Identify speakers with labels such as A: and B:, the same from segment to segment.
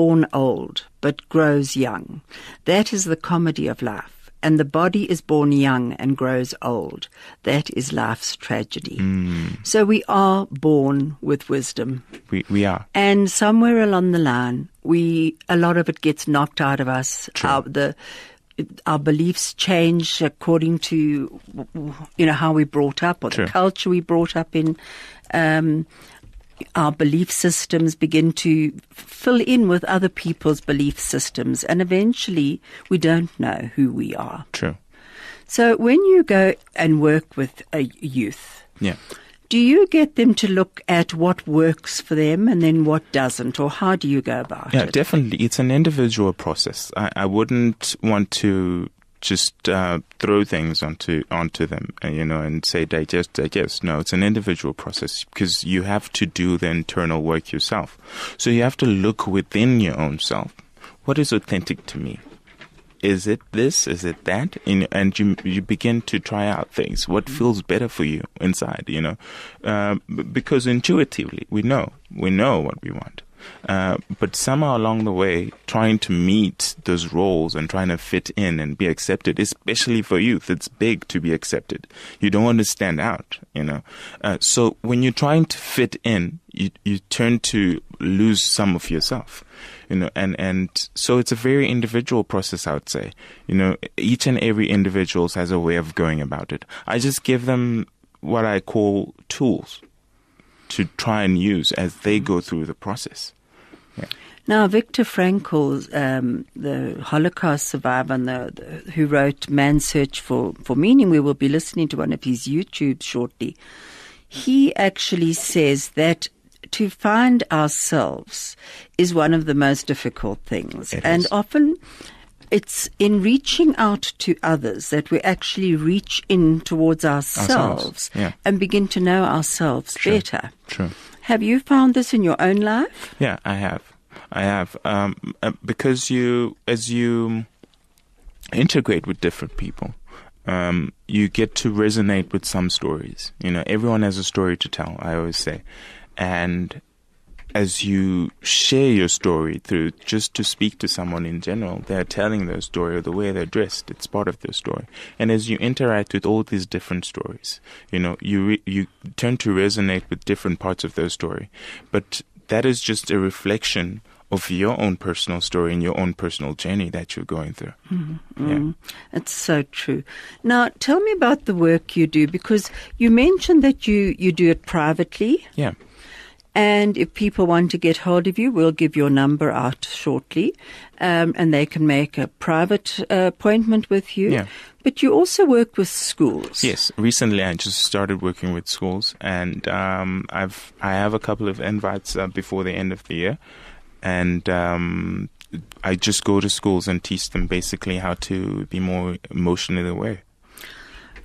A: born old, but grows young. That is the comedy of life. And the body is born young and grows old. That is life's tragedy. So we are born with wisdom.
B: We are.
A: And somewhere along the line, a lot of it gets knocked out of us. Our beliefs change according to, how we brought up, or the culture we brought up in. Our belief systems begin to fill in with other people's belief systems, and eventually we don't know who we are.
B: True.
A: So when you go and work with a youth, do you get them to look at what works for them and then what doesn't, or how do you go about it?
B: Yeah, definitely. It's an individual process. I wouldn't want to just throw things onto them, and say digest. No, it's an individual process, because you have to do the internal work yourself. So you have to look within your own self. What is authentic to me? Is it this? Is it that? And you begin to try out things. What feels better for you inside? Because intuitively we know what we want. But somehow along the way, trying to meet those roles and trying to fit in and be accepted, especially for youth, it's big to be accepted. You don't want to stand out, So when you're trying to fit in, you turn to lose some of yourself, and so it's a very individual process, I would say. Each and every individual has a way of going about it. I just give them what I call tools to try and use as they go through the process. Yeah.
A: Now, Viktor Frankl, the Holocaust survivor who wrote Man's Search for Meaning, we will be listening to one of his YouTubes shortly. He actually says that to find ourselves is one of the most difficult things. And often it's in reaching out to others that we actually reach in towards ourselves. And begin to know ourselves better.
B: True.
A: Have you found this in your own life?
B: Yeah, I have. Because as you integrate with different people, you get to resonate with some stories. Everyone has a story to tell, I always say. And as you share your story through just to speak to someone in general, they're telling their story, or the way they're dressed, it's part of their story. And as you interact with all these different stories, you tend to resonate with different parts of their story. But that is just a reflection of your own personal story and your own personal journey that you're going through. Yeah.
A: It's so true. Now, tell me about the work you do, because you mentioned that you do it privately.
B: Yeah.
A: And if people want to get hold of you, we'll give your number out shortly, and they can make a private appointment with you.
B: Yeah.
A: But you also work with schools.
B: Yes. Recently, I just started working with schools, and I have a couple of invites before the end of the year, and I just go to schools and teach them basically how to be more emotionally aware.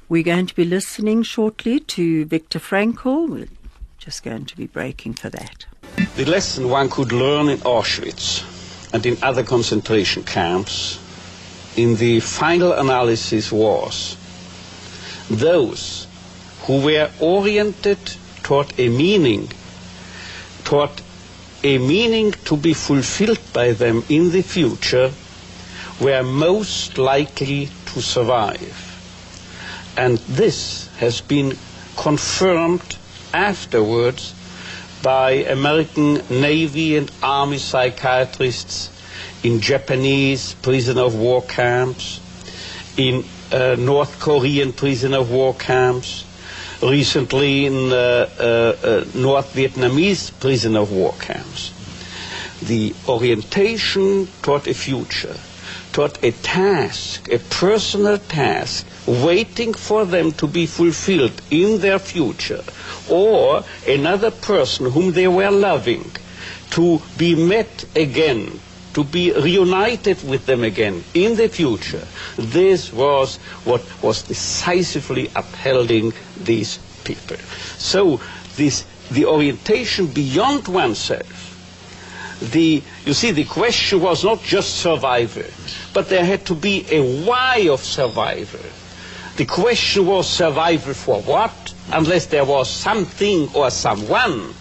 A: We're going to be listening shortly to Viktor Frankl. We're just going to be breaking for that.
C: The lesson one could learn in Auschwitz and in other concentration camps in the final analysis was those who were oriented toward a meaning to be fulfilled by them in the future were most likely to survive. And this has been confirmed afterwards by American Navy and Army psychiatrists in Japanese prisoner of war camps, in North Korean prisoner of war camps, recently in North Vietnamese prisoner of war camps. The orientation toward a future, toward a task, a personal task, waiting for them to be fulfilled in their future, or another person whom they were loving, to be met again, to be reunited with them again in the future. This was what was decisively upholding these people. So the orientation beyond oneself, the question was not just survival, but there had to be a why of survival. The question was survival for what, unless there was something or someone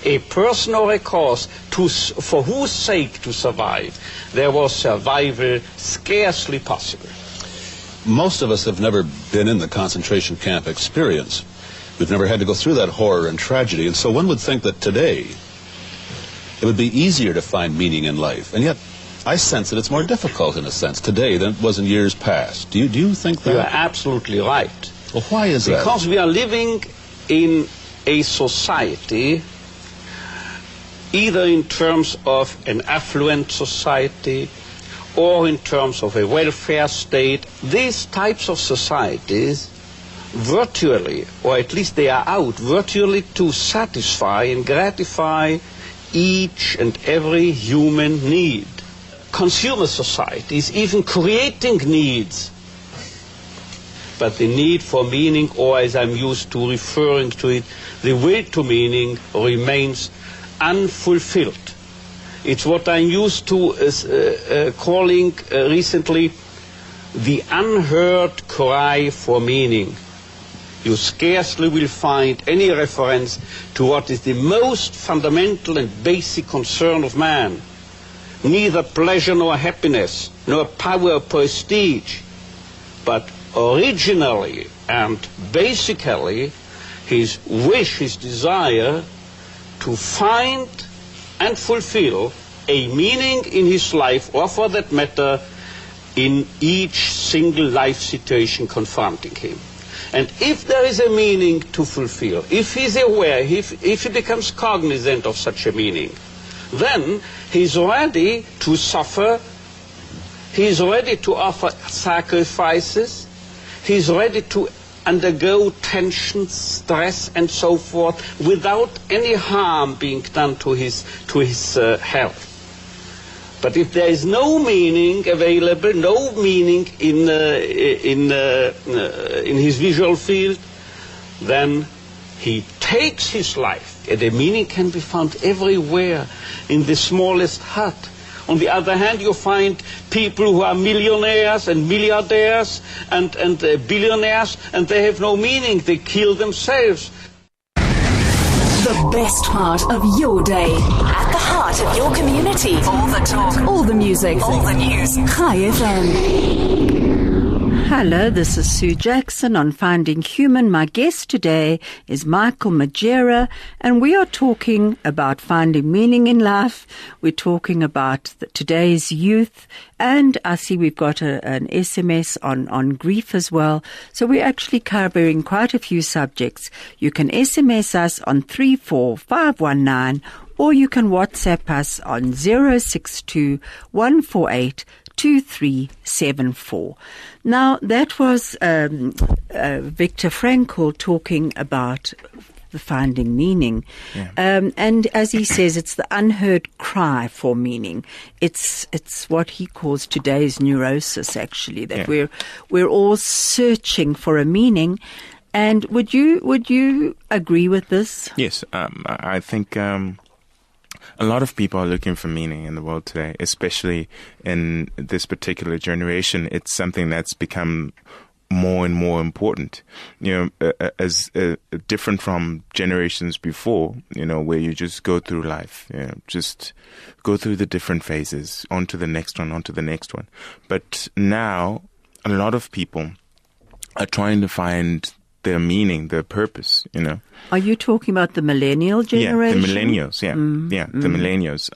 C: a person or a cause for whose sake to survive, there was survival scarcely possible.
D: Most of us have never been in the concentration camp experience. We've never had to go through that horror and tragedy, and so one would think that today it would be easier to find meaning in life. And yet, I sense that it's more difficult in a sense today than it was in years past. Do you think that?
C: You are absolutely right.
D: Well, why is that?
C: Because we are living in a society, either in terms of an affluent society or in terms of a welfare state. These types of societies virtually, or at least they are out, virtually to satisfy and gratify each and every human need. Consumer societies even creating needs, but the need for meaning, or as I'm used to referring to it, the will to meaning remains unfulfilled. It's what I'm used to calling recently the unheard cry for meaning. You scarcely will find any reference to what is the most fundamental and basic concern of man. Neither pleasure nor happiness, nor power or prestige, but originally and basically his wish, his desire to find and fulfill a meaning in his life, or for that matter, in each single life situation confronting him. And if there is a meaning to fulfill, if he's aware, if he becomes cognizant of such a meaning, then he's ready to suffer, he's ready to offer sacrifices, he's ready to undergo tension, stress, and so forth, without any harm being done to his health. But if there is no meaning available, no meaning in his visual field, then he takes his life. And the meaning can be found everywhere, in the smallest hut. On the other hand, you find people who are millionaires and milliardaires and billionaires, and they have no meaning. They kill themselves.
E: The best part of your day. At the heart of your community. All the talk. All the music. All the news. chaifm.
A: Hello, this is Sue Jackson on Finding Human. My guest today is Michael Mujera, and we are talking about finding meaning in life. We're talking about today's youth, and I see we've got an SMS on grief as well. So we're actually covering quite a few subjects. You can SMS us on 34519, or you can WhatsApp us on 062 148 2374. Now, that was Viktor Frankl talking about the finding meaning. Yeah. And as he says, it's the unheard cry for meaning. It's what he calls today's neurosis, actually, that we're all searching for a meaning. And would you agree with this?
B: Yes, I think a lot of people are looking for meaning in the world today, especially in this particular generation. It's something that's become more and more important, as different from generations before, where you just go through life, just go through the different phases, onto the next one. But now, a lot of people are trying to find their meaning, their purpose, Are you talking about the millennial generation? Yeah, the millennials, the millennials.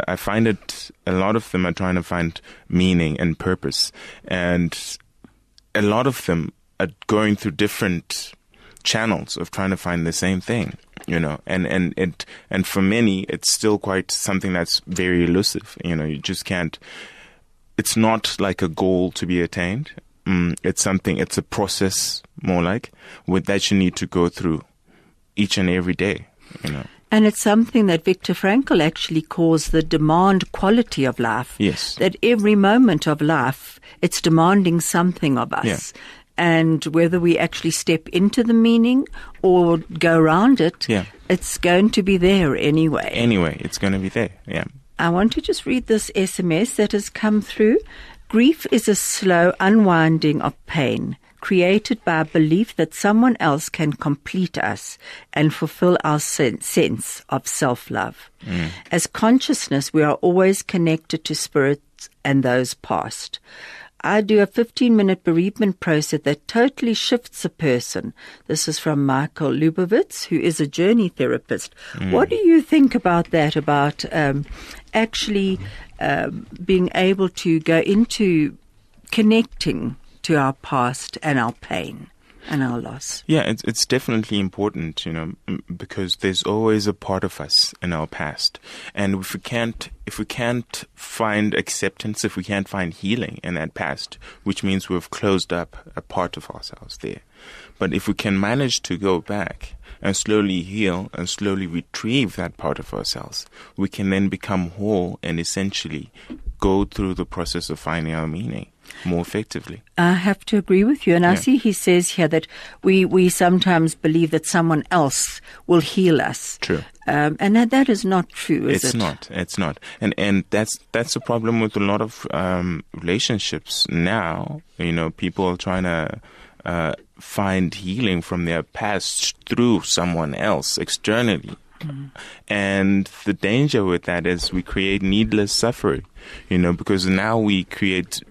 B: I find it, a lot of them are trying to find meaning and purpose. And a lot of them are going through different channels of trying to find the same thing, and for many, it's still quite something that's very elusive. You just can't, it's not like a goal to be attained. It's a process more like that you need to go through each and every day,
A: And it's something that Viktor Frankl actually calls the demand quality of life.
B: Yes.
A: That every moment of life, it's demanding something of us. Yeah. And whether we actually step into the meaning or go around it, it's going to be there anyway.
B: Anyway, it's going to be there, yeah.
A: I want to just read this SMS that has come through. Grief is a slow unwinding of pain. created by a belief that someone else can complete us and fulfill our sense of self-love. As consciousness, we are always connected to spirits and those past. I do a 15-minute bereavement process that totally shifts a person. This is from Michael Lubowitz, who is a journey therapist. What do you think about that, about actually being able to go into connecting to our past and our pain and our loss?
B: Yeah, it's definitely important, because there's always a part of us in our past, and if we can't find acceptance, if we can't find healing in that past, which means we've closed up a part of ourselves there. But if we can manage to go back and slowly heal and slowly retrieve that part of ourselves, we can then become whole and essentially go through the process of finding our meaning more effectively.
A: I have to agree with you. And I see he says here that we sometimes believe that someone else will heal us.
B: True.
A: And that is not true, is it?
B: It's not. And that's the problem with a lot of relationships now. People are trying to find healing from their past through someone else externally. And the danger with that is we create needless suffering, because now we create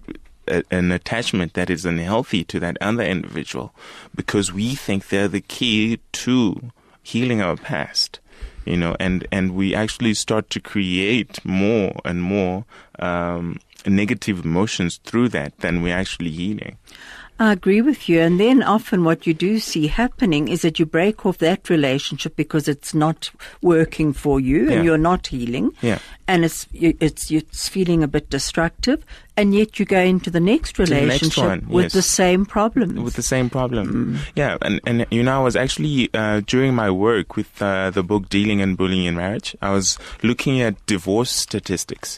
B: an attachment that is unhealthy to that other individual because we think they're the key to healing our past, and we actually start to create more and more negative emotions through that than we're actually healing.
A: I agree with you. And then often what you do see happening is that you break off that relationship because it's not working for you and you're not healing.
B: Yeah.
A: And it's feeling a bit destructive. And yet you go into the next relationship with the same problems.
B: With the same problem. Yeah. And I was actually, during my work with the book Dealing and Bullying in Marriage, I was looking at divorce statistics.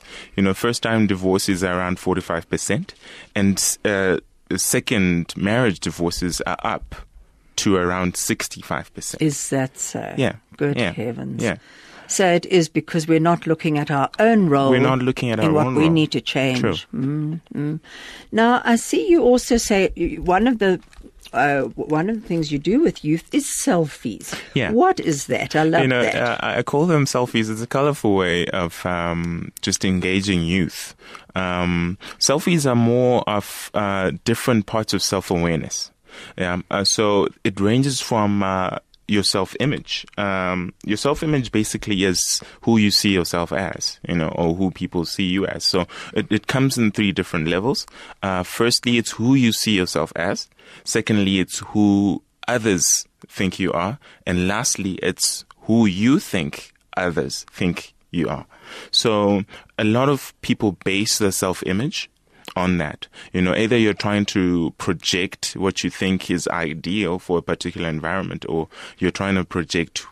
B: First time divorce is around 45%. And second marriage divorces are up to around 65%.
A: Is that so?
B: Yeah.
A: Good heavens.
B: Yeah.
A: So it is because we're not looking at our own role.
B: We're not looking at our own role.
A: In what we need to change.
B: True.
A: Now, I see you also say one of the things you do with youth is selfies.
B: Yeah.
A: What is that? I love that.
B: I call them selfies. It's a colorful way of just engaging youth. Selfies are more of different parts of self-awareness. So it ranges from your self-image. Your self-image basically is who you see yourself as, or who people see you as. So it comes in 3 different levels. Firstly, it's who you see yourself as. Secondly, it's who others think you are. And lastly, it's who you think others think you are. So a lot of people base their self-image on that. Either you're trying to project what you think is ideal for a particular environment, or you're trying to project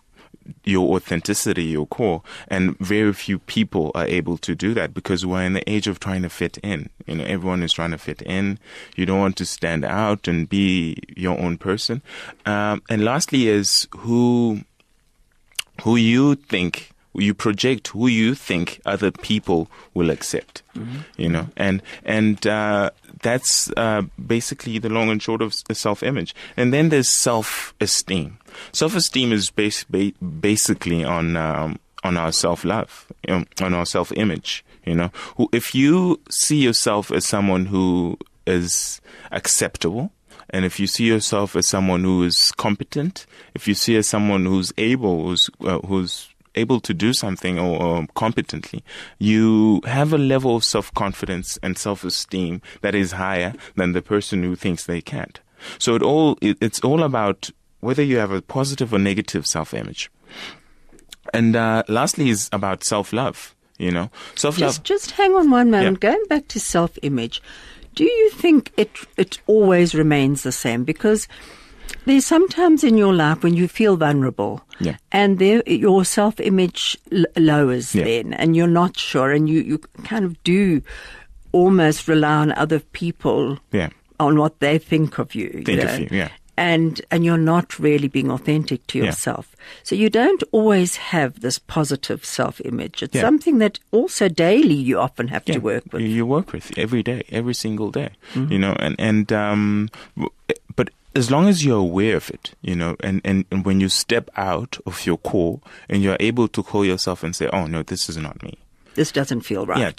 B: your authenticity, your core. And very few people are able to do that because we're in the age of trying to fit in. Everyone is trying to fit in. You don't want to stand out and be your own person. And lastly is who you think. You project who you think other people will accept, and that's basically the long and short of the self-image. And then there's self-esteem. Self-esteem is basically on our self-love, on our self-image. If you see yourself as someone who is acceptable, and if you see yourself as someone who is competent, if you see as someone who's able to do something or competently, you have a level of self-confidence and self-esteem that is higher than the person who thinks they can't. So it's all about whether you have a positive or negative self-image. And lastly is about self-love, Self-love.
A: Just hang on one moment. Yeah. Going back to self-image, do you think it always remains the same? Because there's sometimes in your life when you feel vulnerable and your self-image lowers then and you're not sure and you kind of do almost rely on other people on what they think of you. And you're not really being authentic to yourself. So you don't always have this positive self-image. It's something that also daily you often have to work with.
B: You work with every day, every single day, and as long as you're aware of it, and when you step out of your core and you're able to call yourself and say, oh no, this is not me.
A: This doesn't feel right.
B: Yeah.